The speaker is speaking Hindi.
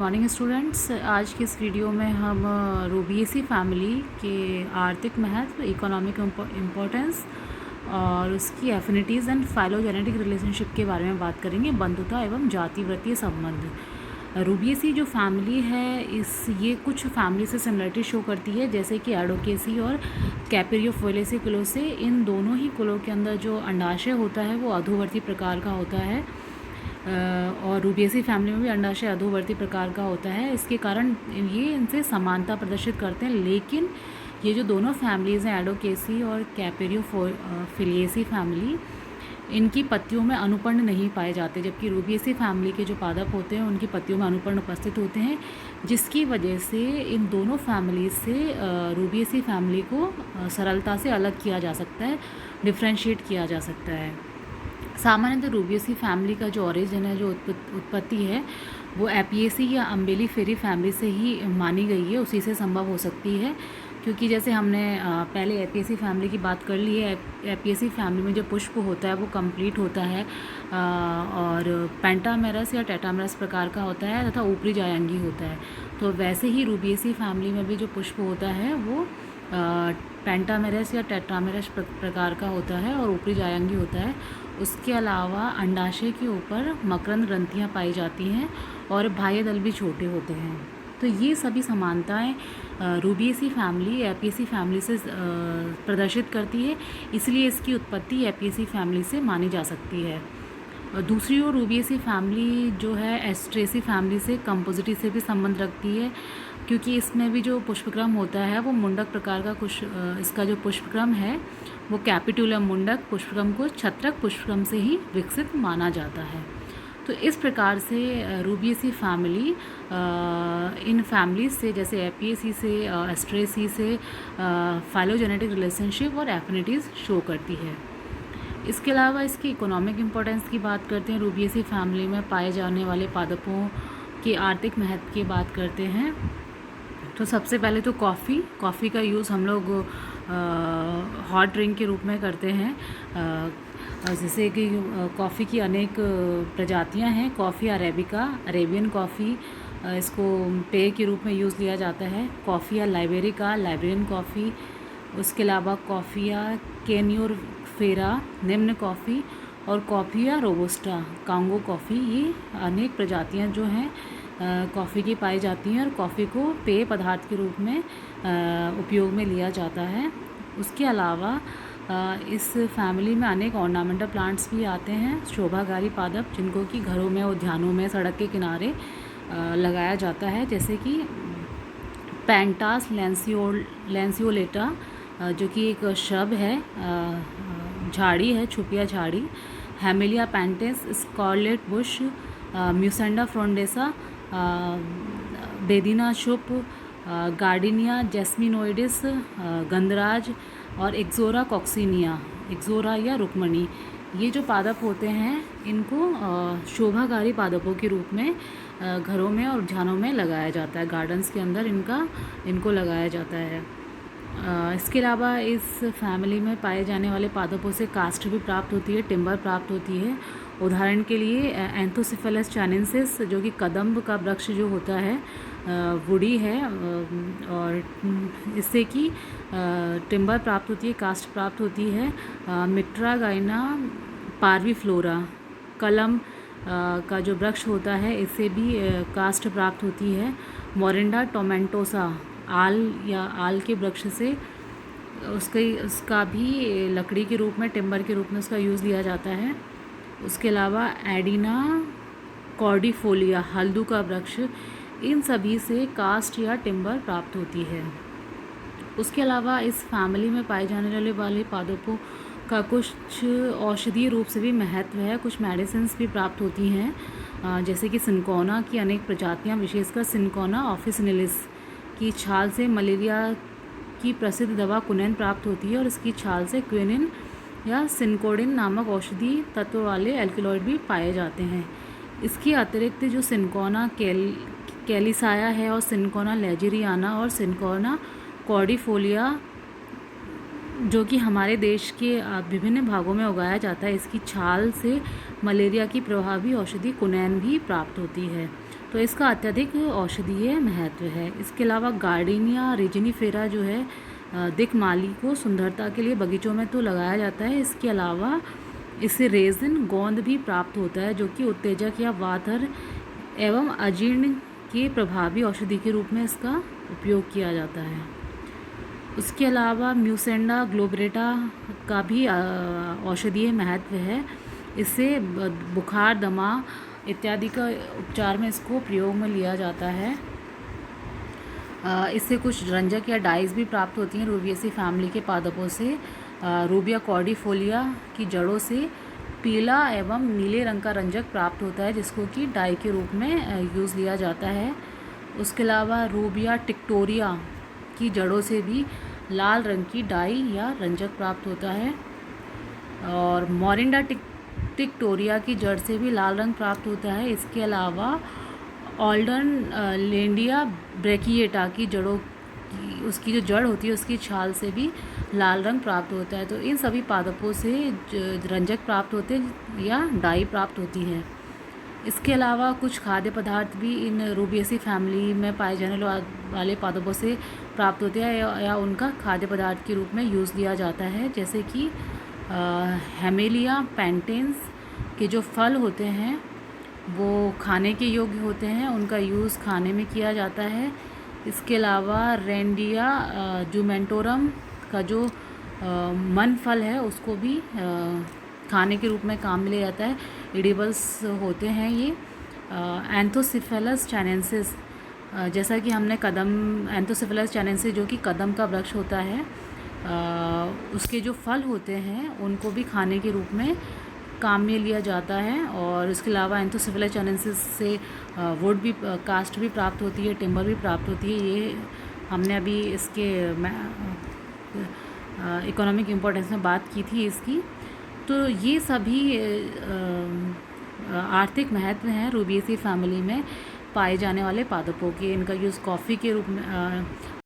मॉर्निंग स्टूडेंट्स, आज की इस वीडियो में हम रूबिएसी फैमिली के आर्थिक महत्व, इकोनॉमिक इम्पोर्टेंस और उसकी एफिनिटीज़ एंड फाइलोजेनेटिक रिलेशनशिप के बारे में बात करेंगे। बंधुता एवं जातिवृत्तीय संबंध। रूबिएसी जो फैमिली है ये कुछ फैमिली से सिमिलरिटी शो करती है, जैसे कि एडोकेसी और कैपेरियोफोलेसी कुलों से। इन दोनों ही कुलों के अंदर जो अंडाशय होता है वो अधोवर्ती प्रकार का होता है और रूबिएसी फैमिली में भी अंडाशय अधोवर्ती प्रकार का होता है। इसके कारण ये इनसे समानता प्रदर्शित करते हैं, लेकिन ये जो दोनों फैमिलीज़ हैं, एडोकेसी और कैपेरियोफिलिएसी फैमिली, इनकी पत्तियों में अनुपर्ण नहीं पाए जाते, जबकि रूबिएसी फैमिली के जो पादप होते हैं उनकी पत्तियों में अनुपर्ण उपस्थित होते हैं, जिसकी वजह से इन दोनों फैमिलीज से रूबिएसी फैमिली को सरलता से अलग किया जा सकता है, डिफ्रेंशिएट किया जा सकता है। सामान्यतः रूबिएसी फैमिली का जो ओरिजिन है, जो उत्पत्ति है, वो एपिएसी या अम्बेलिफेरी फैमिली से ही मानी गई है, उसी से संभव हो सकती है। क्योंकि जैसे हमने पहले एपिएसी फैमिली की बात कर ली है, एपिएसी फैमिली में जो पुष्प होता है वो कंप्लीट होता है और पेंटामेरस या टेटामेरस प्रकार का होता है तथा ऊपरी जायंगी होता है। तो वैसे ही रूबिएसी फैमिली में भी जो पुष्प होता है वो पेंटामेरस या टेट्रामेरस प्रकार का होता है और ऊपरी जायंगी होता है। उसके अलावा अंडाशय के ऊपर मकरंद ग्रंथियाँ पाई जाती हैं और बाह्य दल भी छोटे होते हैं। तो ये सभी समानताएं रूबिएसी फैमिली एपिएसी फैमिली से प्रदर्शित करती है, इसलिए इसकी उत्पत्ति एपिएसी फैमिली से मानी जा सकती है। और दूसरी ओर रूबिएसी फैमिली जो है एस्ट्रेसी फैमिली से, कंपोजिटी से भी संबंध रखती है, क्योंकि इसमें भी जो पुष्पक्रम होता है वो मुंडक प्रकार का कुछ इसका जो पुष्पक्रम है वो कैपिटुलम मुंडक पुष्पक्रम को छत्रक पुष्पक्रम से ही विकसित माना जाता है। तो इस प्रकार से रूबिएसी फैमिली इन फैमिलीज से, जैसे एपिएसी से, एस्ट्रेसी से, फाइलोजेनेटिक रिलेशनशिप और एफिनिटीज़ शो करती है। इसके अलावा इसकी इकोनॉमिक इम्पोर्टेंस की बात करते हैं। रूबिएसी फैमिली में पाए जाने वाले पादपों के आर्थिक महत्व की बात करते हैं। तो सबसे पहले तो कॉफ़ी का यूज़ हम लोग हॉट ड्रिंक के रूप में करते हैं। जैसे कि कॉफ़ी की अनेक प्रजातियां हैं। कॉफ़ी अरेबिका, अरेबियन कॉफ़ी, इसको पेय के रूप में यूज़ लिया जाता है। कॉफ़िया लाइबेरिका, लाइबेरियन कॉफ़ी। उसके अलावा कॉफ़िया कैनियोरफेरा, निम्न कॉफ़ी, और कॉफ़िया रोबस्टा, कांगो कॉफ़ी। ये अनेक प्रजातियां जो हैं कॉफ़ी की पाई जाती हैं और कॉफ़ी को पेय पदार्थ के रूप में उपयोग में लिया जाता है। उसके अलावा इस फैमिली में अनेक ऑर्नामेंटल प्लांट्स भी आते हैं, शोभाकारी पादप, जिनको कि घरों में, उद्यानों में, सड़क के किनारे लगाया जाता है, जैसे कि पेंटास लैंसियोलेटा, जो कि एक श्रब है, झाड़ी है, छुपिया झाड़ी। हेमिलिया पेंटेस, स्कारलेट बुश, म्यूसेंडा फ्रोंडेसा, बेदिना शुप, गार्डिनिया जैस्मिनोइडिस, गंधराज और एक्सोरा कॉक्सिनिया, एक्सोरा या रुक्मणी। ये जो पादप होते हैं इनको शोभाकारी पादपों के रूप में घरों में और उद्यानों में लगाया जाता है, गार्डन्स के अंदर इनको लगाया जाता है। इसके अलावा इस फैमिली में पाए जाने वाले पादपों से काष्ठ भी प्राप्त होती है, टिम्बर प्राप्त होती है। उदाहरण के लिए एंथोसिफेलस चाइनेंसिस, जो कि कदम्ब का वृक्ष जो होता है, वुडी है, और इससे कि टिम्बर प्राप्त होती है, काष्ठ प्राप्त होती है। मिट्रागाइना पार्विफ्लोरा, कलम का जो वृक्ष होता है, इससे भी काष्ठ प्राप्त होती है। मोरिंडा टोमेंटोसा, आल के वृक्ष से उसका भी लकड़ी के रूप में, टिम्बर के रूप में उसका यूज़ लिया जाता है। उसके अलावा एडिना कॉर्डिफोलिया, हल्दू का वृक्ष, इन सभी से कास्ट या टिम्बर प्राप्त होती है। उसके अलावा इस फैमिली में पाए जाने वाले पादपों का कुछ औषधीय रूप से भी महत्व है, कुछ मेडिसिन्स भी प्राप्त होती हैं, जैसे कि सिनकोना की अनेक प्रजातियां, विशेषकर सिनकोना ऑफिसिनिलिस की छाल से मलेरिया की प्रसिद्ध दवा कुनैन प्राप्त होती है, और इसकी छाल से क्विनिन या सिनकोडिन नामक औषधि तत्व वाले एल्कलॉइड भी पाए जाते हैं। इसके अतिरिक्त जो सिनकोना कैलिसाया है और सिनकोना लेजेरियाना और सिनकोना कॉर्डिफोलिया, जो कि हमारे देश के विभिन्न भागों में उगाया जाता है, इसकी छाल से मलेरिया की प्रभावी औषधि कुनैन भी प्राप्त होती है। तो इसका अत्यधिक औषधीय महत्व है। इसके अलावा गार्डिनिया रेजिनीफेरा जो है दिक्माली को सुंदरता के लिए बगीचों में तो लगाया जाता है। इसके अलावा इससे रेजिन गोंद भी प्राप्त होता है, जो कि उत्तेजक या वातर एवं अजीर्ण के प्रभावी औषधि के रूप में इसका उपयोग किया जाता है। उसके अलावा म्यूसेंडा ग्लोबरेटा का भी औषधीय महत्व है। इससे बुखार, दमा इत्यादि का उपचार में इसको प्रयोग में लिया जाता है। इससे कुछ रंजक या डाइज भी प्राप्त होती हैं रूबिएसी फैमिली के पादपों से। रूबिया कॉर्डिफोलिया की जड़ों से पीला एवं नीले रंग का रंजक प्राप्त होता है, जिसको कि डाई के रूप में यूज़ लिया जाता है। उसके अलावा रूबिया टिक्टोरिया की जड़ों से भी लाल रंग की डाई या रंजक प्राप्त होता है। और मोरिंडा टिक्टोरिया की जड़ से भी लाल रंग प्राप्त होता है। इसके अलावा ऑल्डन लेंडिया ब्रेकिएटा की जड़ों की उसकी जो जड़ होती है उसकी छाल से भी लाल रंग प्राप्त होता है। तो इन सभी पादपों से रंजक प्राप्त होते हैं या डाई प्राप्त होती है। इसके अलावा कुछ खाद्य पदार्थ भी इन रूबिएसी फैमिली में पाए जाने वाले पादपों से प्राप्त होते हैं या उनका खाद्य पदार्थ के रूप में यूज़ लिया जाता है, जैसे कि हेमेलिया पेंटेंस के जो फल होते हैं वो खाने के योग्य होते हैं, उनका यूज़ खाने में किया जाता है। इसके अलावा रेंडिया जुमेंटोरम का जो मन फल है उसको भी खाने के रूप में काम में लिया जाता है। एडिबल्स होते हैं ये। एंथोसिफेलस चाइनेंसिस, जैसा कि हमने एंथोसिफेलस चाइनेंसिस जो कि कदम का वृक्ष होता है, उसके जो फल होते हैं उनको भी खाने के रूप में काम में लिया जाता है। और इसके अलावा एंथोसिफेलस चाइनेंसिस से वुड भी कास्ट भी प्राप्त होती है, टिम्बर भी प्राप्त होती है। ये हमने अभी इसके इकोनॉमिक इम्पोर्टेंस में बात की थी इसकी। तो ये सभी आर्थिक महत्व हैं रूबिएसी फैमिली में पाए जाने वाले पादपों के। इनका यूज़ कॉफ़ी के रूप में